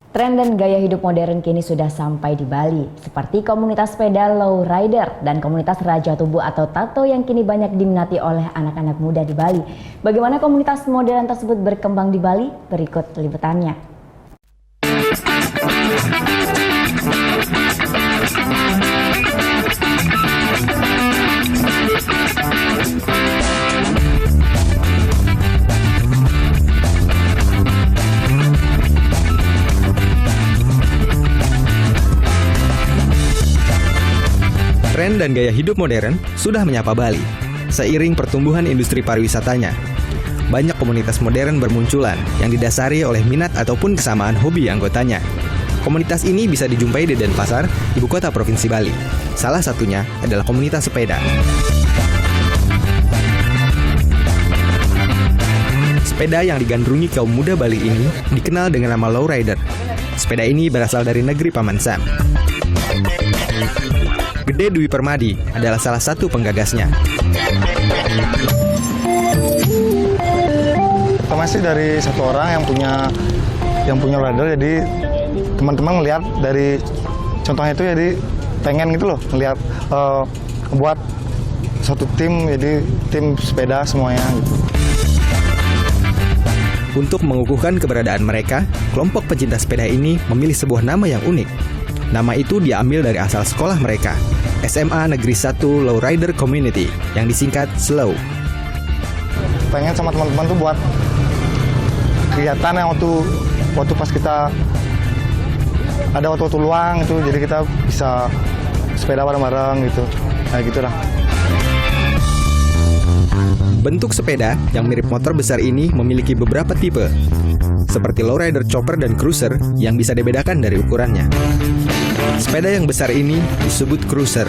Tren dan gaya hidup modern kini sudah sampai di Bali, seperti komunitas sepeda low rider dan komunitas raja tubuh atau tato yang kini banyak diminati oleh anak-anak muda di Bali. Bagaimana komunitas modern tersebut berkembang di Bali? Berikut liputannya. Tren dan gaya hidup modern sudah menyapa Bali. Seiring pertumbuhan industri pariwisatanya, banyak komunitas modern bermunculan yang didasari oleh minat ataupun kesamaan hobi anggotanya. Komunitas ini bisa dijumpai di Denpasar, ibu kota Provinsi Bali. Salah satunya adalah komunitas sepeda. Sepeda yang digandrungi kaum muda Bali ini dikenal dengan nama lowrider. Sepeda ini berasal dari negeri Paman Sam. Gede Dwi Permadi adalah salah satu penggagasnya. Pertama sih dari satu orang yang punya rider, jadi teman-teman ngelihat dari contohnya itu, jadi pengen gitu loh ngelihat buat satu tim, jadi tim sepeda semuanya gitu. Untuk mengukuhkan keberadaan mereka, kelompok pecinta sepeda ini memilih sebuah nama yang unik. Nama itu diambil dari asal sekolah mereka, SMA Negeri 1 Lowrider Community, yang disingkat SLOW. Pengen sama teman-teman tuh buat kegiatan yang waktu pas kita ada waktu luang itu, jadi kita bisa sepeda bareng-bareng gitu, kayak gitulah. Bentuk sepeda yang mirip motor besar ini memiliki beberapa tipe, seperti lowrider chopper dan cruiser yang bisa dibedakan dari ukurannya. Sepeda yang besar ini disebut cruiser.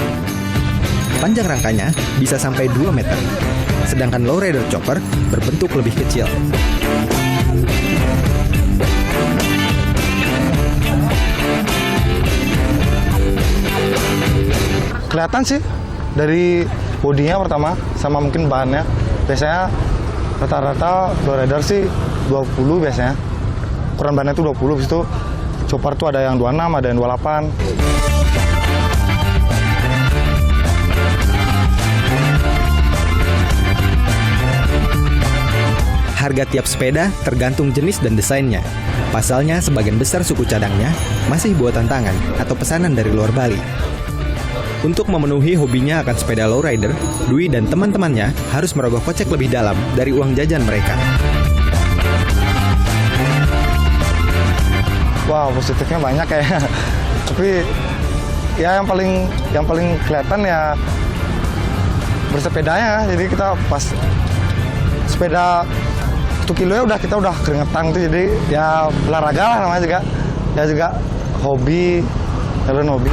Panjang rangkanya bisa sampai 2 meter, sedangkan lowrider chopper berbentuk lebih kecil. Kelihatan sih dari bodinya pertama sama mungkin bahannya. Biasanya rata-rata lowrider sih 20 biasanya. Ukuran bahannya itu 20, habis itu chopper tuh ada yang 26, ada yang 28. Harga tiap sepeda tergantung jenis dan desainnya. Pasalnya, sebagian besar suku cadangnya masih buatan tangan atau pesanan dari luar Bali. Untuk memenuhi hobinya akan sepeda lowrider, Dwi dan teman-temannya harus merogoh kocek lebih dalam dari uang jajan mereka. Wah, positifnya banyak kayak. Tapi ya yang paling kelihatan ya bersepedanya. Jadi kita pas sepeda 1 kilo ya kita udah keringetan tuh, jadi ya olahraga lah namanya juga. Ya juga hobi, jalan hobi.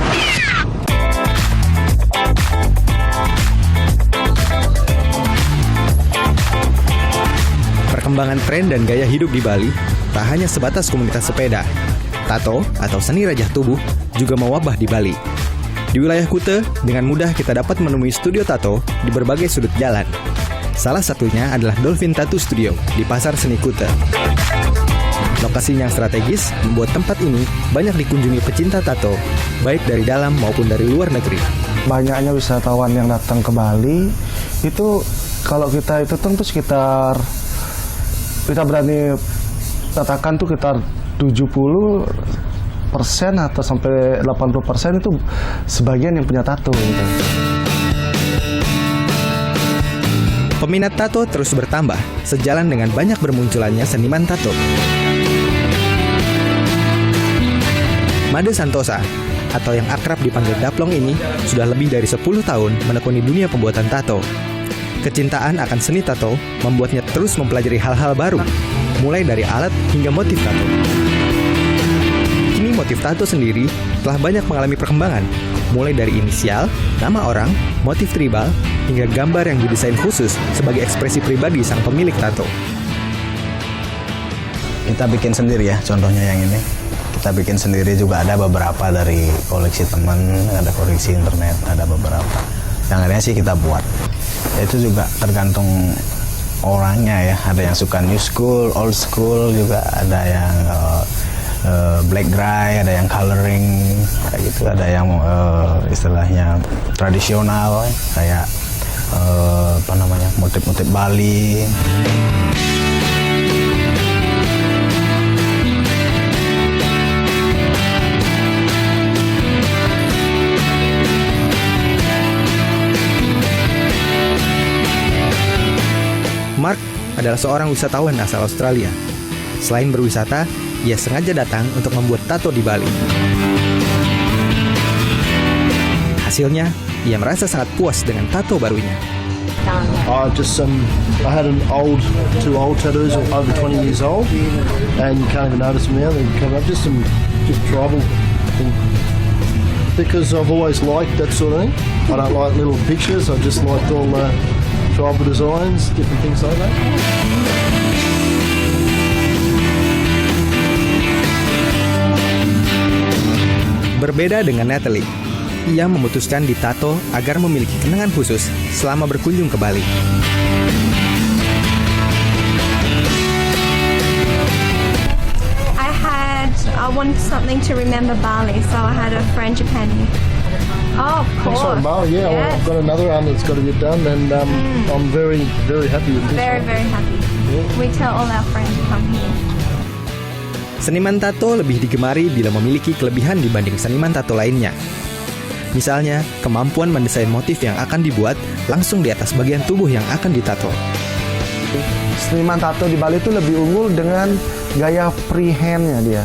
Perkembangan tren dan gaya hidup di Bali tak hanya sebatas komunitas sepeda. Tato atau seni rajah tubuh juga mewabah di Bali. Di wilayah Kuta, dengan mudah kita dapat menemui studio tato di berbagai sudut jalan. Salah satunya adalah Dolphin Tattoo Studio di Pasar Seni Kuta. Lokasinya yang strategis membuat tempat ini banyak dikunjungi pecinta tato, baik dari dalam maupun dari luar negeri. Banyaknya wisatawan yang datang ke Bali, itu kalau kita itu tentu sekitar, kita berani katakan tuh sekitar 70% atau sampai 80% itu sebagian yang punya tato gitu. Peminat tato terus bertambah sejalan dengan banyak bermunculannya seniman tato. Made Santosa atau yang akrab dipanggil Daplong ini sudah lebih dari 10 tahun menekuni dunia pembuatan tato. Kecintaan akan seni tato membuatnya terus mempelajari hal-hal baru, mulai dari alat hingga motif tato. Kini motif tato sendiri telah banyak mengalami perkembangan, mulai dari inisial, nama orang, motif tribal, hingga gambar yang didesain khusus sebagai ekspresi pribadi sang pemilik tato. Kita bikin sendiri ya, contohnya yang ini. Kita bikin sendiri juga, ada beberapa dari koleksi teman, ada koleksi internet, ada beberapa. Yang lainnya sih kita buat. Itu juga tergantung orangnya ya, ada yang suka new school, old school, juga ada yang black dry, ada yang coloring kayak gitu, ada yang istilahnya tradisional kayak motif-motif Bali. Mark adalah seorang wisatawan asal Australia. Selain berwisata, ia sengaja datang untuk membuat tato di Bali. Hasilnya, ia merasa sangat puas dengan tato barunya. I had two old tattoos over 20 years old, and you can't even notice them now. They come up just tribal thing. Because I've always liked that sort of thing. I don't like little pictures. I just liked all the tribal designs, different things like that. Berbeda dengan Natalie, ia memutuskan ditato agar memiliki kenangan khusus selama berkunjung ke Bali. I wanted something to remember Bali, so I had a frangipani. Oh, of course. So Bali, yeah. Well, I've got another arm that's got to get done, and I'm very, very happy with this. Very, very happy. We tell all our friends to come here. Seniman tato lebih digemari bila memiliki kelebihan dibanding seniman tato lainnya. Misalnya, kemampuan mendesain motif yang akan dibuat langsung di atas bagian tubuh yang akan ditato. Seniman tato di Bali itu lebih unggul dengan gaya freehand-nya dia.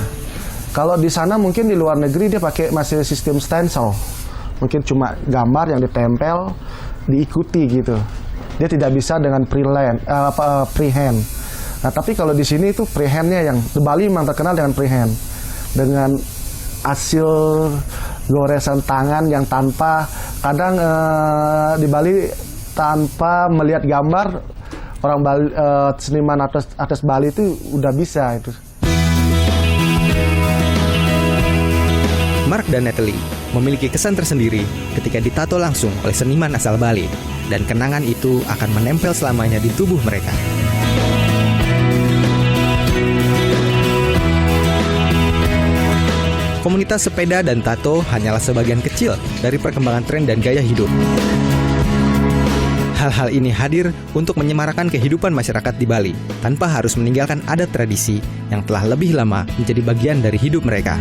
Kalau di sana mungkin di luar negeri dia pakai masih sistem stencil. Mungkin cuma gambar yang ditempel, diikuti gitu. Dia tidak bisa dengan freehand. Nah, tapi kalau di sini itu freehand-nya yang di Bali memang terkenal dengan freehand. Dengan hasil goresan tangan yang tanpa kadang di Bali tanpa melihat gambar orang Bali, seniman atas Bali itu udah bisa itu. Mark dan Natalie memiliki kesan tersendiri ketika ditato langsung oleh seniman asal Bali, dan kenangan itu akan menempel selamanya di tubuh mereka. Komunitas sepeda dan tato hanyalah sebagian kecil dari perkembangan tren dan gaya hidup. Hal-hal ini hadir untuk menyemarakan kehidupan masyarakat di Bali tanpa harus meninggalkan adat tradisi yang telah lebih lama menjadi bagian dari hidup mereka.